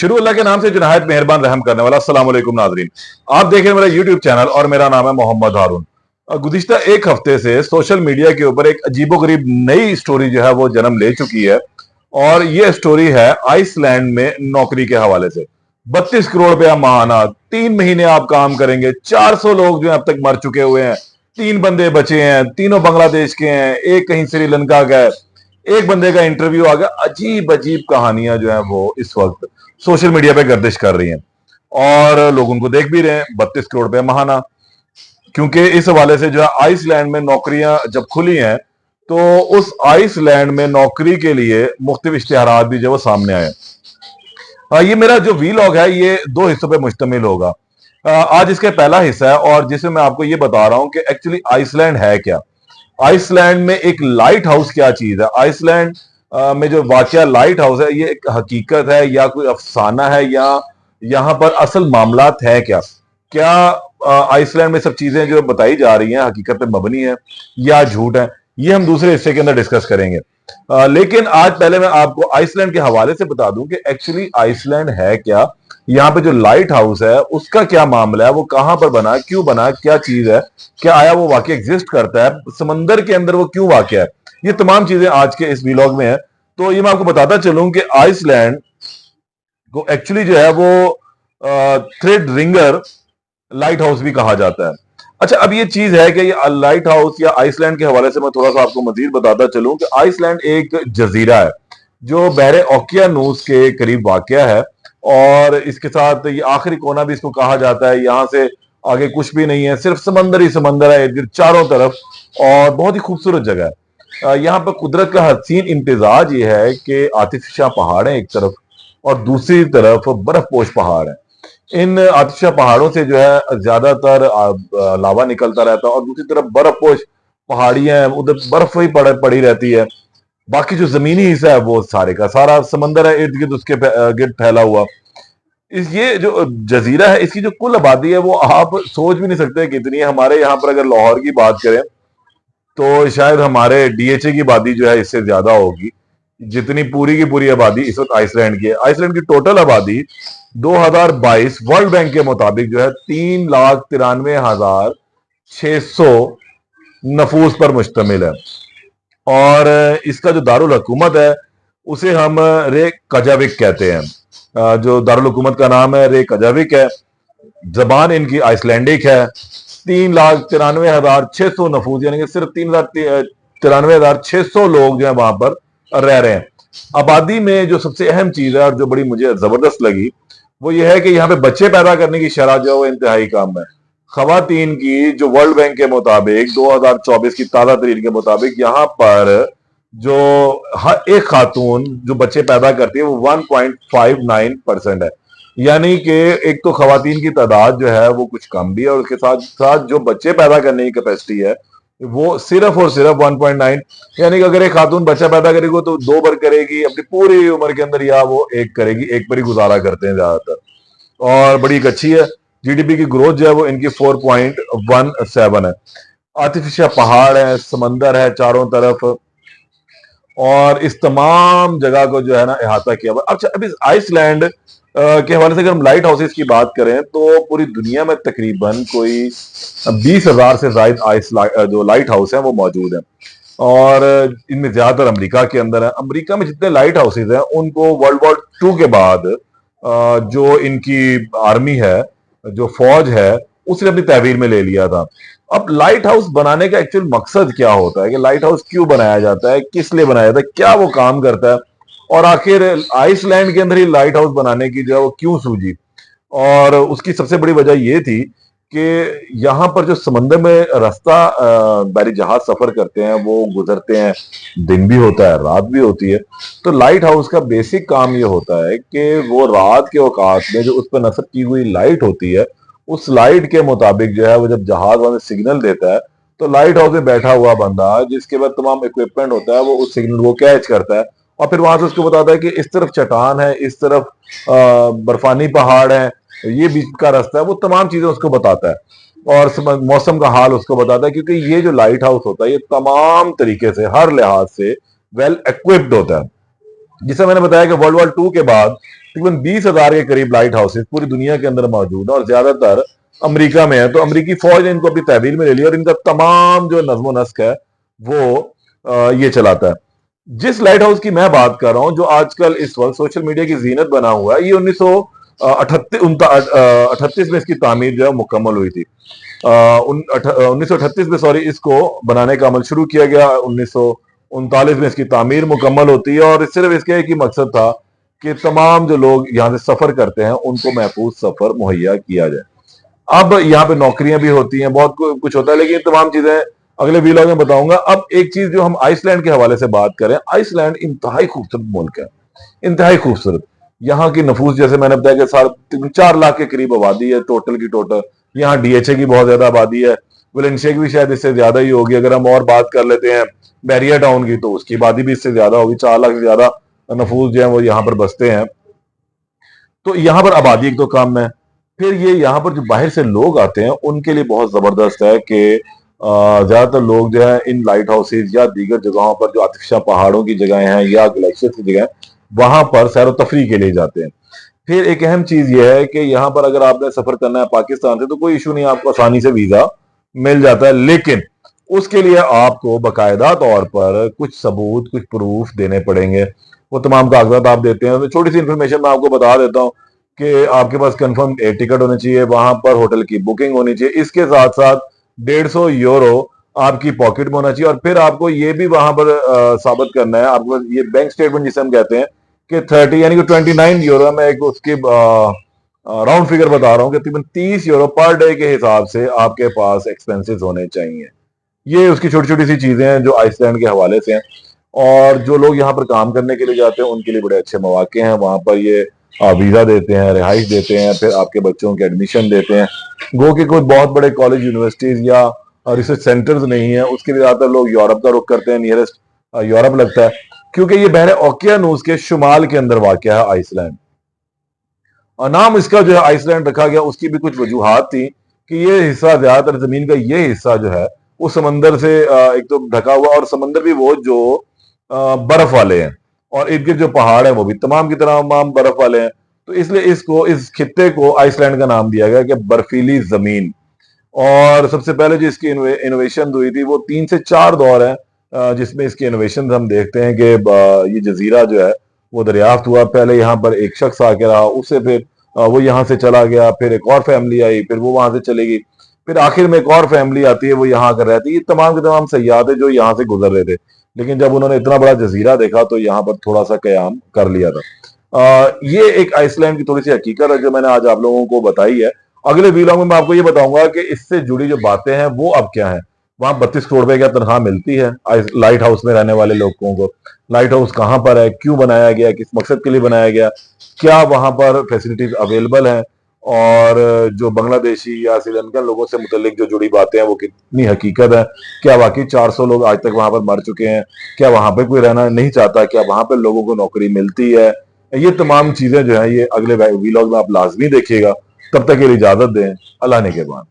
शुरू अल्लाह के नाम से जो निहायत मेहरबान रहम करने वाला। अस्सलाम वालेकुम नाज़रीन, आप देख रहे हैं मेरा यूट्यूब चैनल और मेरा नाम है मोहम्मद हारून। गुज़िश्ता एक हफ्ते से सोशल मीडिया के ऊपर एक अजीबोगरीब नई स्टोरी जो है वो जन्म ले चुकी है और ये स्टोरी है आइसलैंड में नौकरी के हवाले से। 32 करोड़ रुपया माहाना, 3 महीने आप काम करेंगे। 400 लोग जो अब तक मर चुके हुए हैं, 3 बंदे बचे हैं, तीनों बांग्लादेश के हैं, एक कहीं श्रीलंका का है, एक बंदे का इंटरव्यू आ गया। अजीब अजीब कहानियां जो है वो इस वक्त सोशल मीडिया पे गर्दिश कर रही हैं और लोग उनको देख भी रहे हैं। 32 करोड़ रुपया महाना, क्योंकि इस हवाले से जो है आइसलैंड में नौकरियां जब खुली हैं तो उस आइसलैंड में नौकरी के लिए मुख्तलिफ इश्तिहारात भी जो वो सामने आए। ये मेरा जो वीलॉग है ये 2 हिस्सों पे मुश्तमिल होगा। आज इसका पहला हिस्सा है और जिसमें मैं आपको ये बता रहा हूं कि एक्चुअली आइसलैंड है क्या, आइसलैंड में एक लाइट हाउस क्या चीज है, आइसलैंड में जो वाकया लाइट हाउस है ये एक हकीकत है या कोई अफसाना है या यहाँ पर असल मामलात है क्या, क्या आइसलैंड में सब चीजें जो बताई जा रही हैं हकीकत पे मबनी है या झूठ है, ये हम दूसरे हिस्से के अंदर डिस्कस करेंगे। लेकिन आज पहले मैं आपको आइसलैंड के हवाले से बता दूं कि एक्चुअली आइसलैंड है क्या, यहाँ पे जो लाइट हाउस है उसका क्या मामला है, वो कहां पर बना, क्यों बना, क्या चीज है, क्या आया वो वाकई एग्जिस्ट करता है, समंदर के अंदर वो क्यों वाकया है, ये तमाम चीजें आज के इस व्लॉग में है। तो ये मैं आपको बताता चलूं कि आइसलैंड को एक्चुअली जो है वो थ्रेड रिंगर लाइट हाउस भी कहा जाता है। अच्छा, अब ये चीज है कि ये लाइट हाउस या आइसलैंड के हवाले से मैं थोड़ा सा आपको मजीद बताता चलूं कि आइसलैंड एक जजीरा है जो बहरे ओकियानूस के करीब वाकया है और इसके साथ ये आखिरी कोना भी इसको कहा जाता है। यहाँ से आगे कुछ भी नहीं है, सिर्फ समंदर ही समंदर है इर्द गिर्द चारों तरफ और बहुत ही खूबसूरत जगह है। यहाँ पर कुदरत का हसीन इम्तिजाज ये है कि आतिफशाह पहाड़ है एक तरफ और दूसरी तरफ बर्फपोश पहाड़ है। इन आतिशा पहाड़ों से जो है ज्यादातर लावा निकलता रहता है और दूसरी तरफ बर्फपोश पहाड़ियां हैं, उधर बर्फ ही पड़ी रहती है। बाकी जो जमीनी हिस्सा है वो सारे का सारा समंदर है इर्द गिर्द उसके गिर्द फैला हुआ। इस ये जो जजीरा है इसकी जो कुल आबादी है वो आप सोच भी नहीं सकते कितनी है। हमारे यहाँ पर अगर लाहौर की बात करें तो शायद हमारे डीएचए की आबादी जो है इससे ज्यादा होगी, जितनी पूरी की पूरी आबादी इस वक्त आइसलैंड की है। आइसलैंड की टोटल आबादी 2022 वर्ल्ड बैंक के मुताबिक जो है 3,93,600 नफूस पर मुश्तमिल है और इसका जो दारुल हुकूमत है उसे हम रे कजाविक कहते हैं। जो दारुल हुकूमत का नाम है रे कजाविक है, जबान इनकी आइसलैंडिक है। 3,93,600 नफूस यानी कि सिर्फ 3,93,600 लोग जो है वहां पर रह रहे हैं। आबादी में जो सबसे अहम चीज है और जो बड़ी मुझे जबरदस्त लगी वो ये है कि यहाँ पे बच्चे पैदा करने की शरह जो है वो इंतहाई कम है। खवातीन की जो वर्ल्ड बैंक के मुताबिक 2024 की ताजा तरीन के मुताबिक यहाँ पर जो हर एक खातून जो बच्चे पैदा करती है वो 1.59% है। यानी कि एक तो खवातीन की तादाद जो है वो कुछ कम भी है और उसके साथ साथ जो बच्चे पैदा करने की कैपेसिटी है वो सिर्फ और सिर्फ 1.9, यानी कि अगर एक खातून बच्चा पैदा करेगी तो 2 बार करेगी अपनी पूरी उम्र के अंदर या वो एक करेगी, एक पर ही गुजारा करते हैं ज्यादातर। और बड़ी एक अच्छी है, जीडीपी की ग्रोथ जो है वो इनकी 4.17 है। आर्टिफिशियल पहाड़ है, समंदर है चारों तरफ और इस तमाम जगह को जो है ना अहाता किया हुआ। अच्छा, अभी आइसलैंड के हवाले से अगर हम लाइट हाउसेस की बात करें तो पूरी दुनिया में तकरीबन कोई 20,000 से ज्यादा जो लाइट हाउस हैं वो मौजूद हैं और इनमें ज्यादातर अमेरिका के अंदर है। अमेरिका में जितने लाइट हाउसेज हैं उनको वर्ल्ड वॉर 2 के बाद जो इनकी आर्मी है, जो फौज है, उसने अपनी तहवील में ले लिया था। अब लाइट हाउस बनाने का एक्चुअल मकसद क्या होता है, कि लाइट हाउस क्यों बनाया जाता है, किस लिए बनाया जाता है, क्या वो काम करता है और आखिर आइसलैंड के अंदर ही लाइट हाउस बनाने की जो है वो क्यों सूझी। और उसकी सबसे बड़ी वजह ये थी कि यहाँ पर जो समंदर में रास्ता बहरी जहाज सफर करते हैं वो गुजरते हैं, दिन भी होता है रात भी होती है। तो लाइट हाउस का बेसिक काम ये होता है कि वो रात के औकात में जो उस पर नस्ब की हुई लाइट होती है उस लाइट के मुताबिक जो है वो जब जहाज वहां से सिग्नल देता है तो लाइट हाउस में बैठा हुआ बंदा जिसके बाद तमाम इक्विपमेंट होता है वो उस सिग्नल को कैच करता है और फिर वहां से उसको बताता है कि इस तरफ चट्टान है, इस तरफ बर्फानी पहाड़ है, ये बीच का रास्ता है, वो तमाम चीजें उसको बताता है और मौसम का हाल उसको बताता है। क्योंकि ये जो लाइट हाउस होता है ये तमाम तरीके से हर लिहाज से वेल इक्विप्ड होता है। जिसे मैंने बताया कि वर्ल्ड वॉर टू के बाद तकरीबन 20,000 के करीब लाइट हाउसेस पूरी दुनिया के अंदर मौजूद है और ज्यादातर अमेरिका में है। तो अमेरिकी फौज ने इनको अपनी तहवील में ले लिया और इनका तमाम जो नज्म नस्क है वो ये चलाता है। जिस लाइट हाउस की मैं बात कर रहा हूं, जो आजकल इस वक्त सोशल मीडिया की जीनत बना हुआ है, ये 1938 में इसकी तामीर जो है मुकम्मल हुई थी। 1938 में, सॉरी, इसको बनाने का अमल शुरू किया गया। 1939 में इसकी तामीर मुकम्मल होती है और सिर्फ इसके एक ही मकसद था कि तमाम जो लोग यहाँ से सफर करते हैं उनको महफूज सफर मुहैया किया जाए। अब यहाँ पे नौकरियां भी होती हैं, बहुत कुछ होता है, लेकिन तमाम चीजें अगले वीलॉग में बताऊंगा। अब एक चीज जो हम आइसलैंड के हवाले से बात करें, आइसलैंड इंतहाई खूबसूरत मुल्क है, इंतहाई खूबसूरत। यहाँ की नफूस, जैसे मैंने बताया कि 4 लाख के करीब आबादी है टोटल की टोटल। यहाँ डीएचए की बहुत ज्यादा आबादी है, वेलेंशिया की भी शायद इससे ज्यादा ही होगी। अगर हम और बात कर लेते हैं बैरिया टाउन की, तो उसकी आबादी भी इससे ज्यादा होगी। 4 लाख से ज्यादा नफूस जो है वो यहाँ पर बसते हैं। तो यहाँ पर आबादी एक तो कम है, फिर ये यहाँ पर जो बाहर से लोग आते हैं उनके लिए बहुत जबरदस्त है कि ज्यादातर लोग जो है इन लाइट हाउसेज या दीगर जगहों पर, जो आतिशा पहाड़ों की जगहें हैं या ग्लेशियर की जगह, वहां पर सैर तफरी के लिए जाते हैं। फिर एक अहम चीज यह है कि यहाँ पर अगर आपने सफर करना है पाकिस्तान से तो कोई इशू नहीं, आपको आसानी से वीजा मिल जाता है, लेकिन उसके लिए आपको बाकायदा तौर पर कुछ सबूत, कुछ प्रूफ देने पड़ेंगे। वो तमाम कागजात आप देते हैं। तो छोटी सी इंफॉर्मेशन मैं आपको बता देता हूँ कि आपके पास कंफर्म एयर टिकट होनी चाहिए, वहां पर होटल की बुकिंग होनी चाहिए, इसके साथ साथ 150 यूरो आपकी पॉकेट में होना चाहिए। और फिर आपको ये भी वहां पर साबित करना है, आपको ये बैंक स्टेटमेंट जिसे हम कहते हैं कि 30 यानी कि 29 यूरो, मैं एक उसकी राउंड फिगर बता रहा हूँ कि तकरीबन 30 यूरो पर डे के हिसाब से आपके पास एक्सपेंसेस होने चाहिए। ये उसकी छोटी छोटी सी चीजें हैं जो आइसलैंड के हवाले से हैं। और जो लोग यहाँ पर काम करने के लिए जाते हैं उनके लिए बड़े अच्छे मौके हैं। वहां पर ये वीजा देते हैं, रिहाइश देते हैं, फिर आपके बच्चों के एडमिशन देते हैं। गो के कोई बहुत बड़े कॉलेज, यूनिवर्सिटीज या रिसर्च सेंटर्स नहीं है, उसके लिए ज्यादातर लोग यूरोप का रुख करते हैं। नियरेस्ट यूरोप लगता है, क्योंकि ये बहरे ओकियानूस के शुमाल के अंदर वाक़या है आइसलैंड। और नाम इसका जो है आइसलैंड रखा गया, उसकी भी कुछ वजूहात थी कि ये हिस्सा, ज्यादातर जमीन का ये हिस्सा जो है वो समंदर से एक तो ढका हुआ, और समंदर भी वो जो बर्फ वाले हैं, और इर्द गिर्द जो पहाड़ है वो भी तमाम की तमाम बर्फ वाले हैं। तो इसलिए इसको, इस खित्ते को आइसलैंड का नाम दिया गया कि बर्फीली जमीन। और सबसे पहले जो इसकी इनोवेशन हुई थी वो 3 से 4 दौर है, जिसमें इसके इनोवेशन हम देखते हैं कि ये जजीरा जो है वो दरियाफ्त हुआ। पहले यहाँ पर एक शख्स आके रहा, उससे फिर वो यहाँ से चला गया, फिर एक और फैमिली आई, फिर वो वहां से चली गई, फिर आखिर में एक और फैमिली आती है, वो यहाँ आकर रहती है। ये तमाम के तमाम सयाहत है जो यहाँ से गुजर रहे थे, लेकिन जब उन्होंने इतना बड़ा जजीरा देखा तो यहाँ पर थोड़ा सा कयाम कर लिया था। ये एक आइसलैंड की थोड़ी सी हकीकत है जो मैंने आज आप लोगों को बताई है। अगले वीलॉग में मैं आपको ये बताऊंगा कि इससे जुड़ी जो बातें हैं वो अब क्या है। वहां 32 करोड़ रुपए की तनख्वाह मिलती है लाइट हाउस में रहने वाले लोगों को। लाइट हाउस कहाँ पर है, क्यों बनाया गया, किस मकसद के लिए बनाया गया, क्या वहां पर फैसिलिटीज अवेलेबल हैं, और जो बांग्लादेशी या श्रीलंकन लोगों से मुतल्लिक जो जुड़ी बातें हैं वो कितनी हकीकत है। क्या वाकई 400 लोग आज तक वहां पर मर चुके हैं, क्या वहां पर कोई रहना नहीं चाहता, क्या वहां पर लोगों को नौकरी मिलती है। ये तमाम चीजें जो है ये अगले वीलॉग में आप लाजमी देखिएगा। तब तक के लिए इजाजत दें, अल्लाह ने के बाद।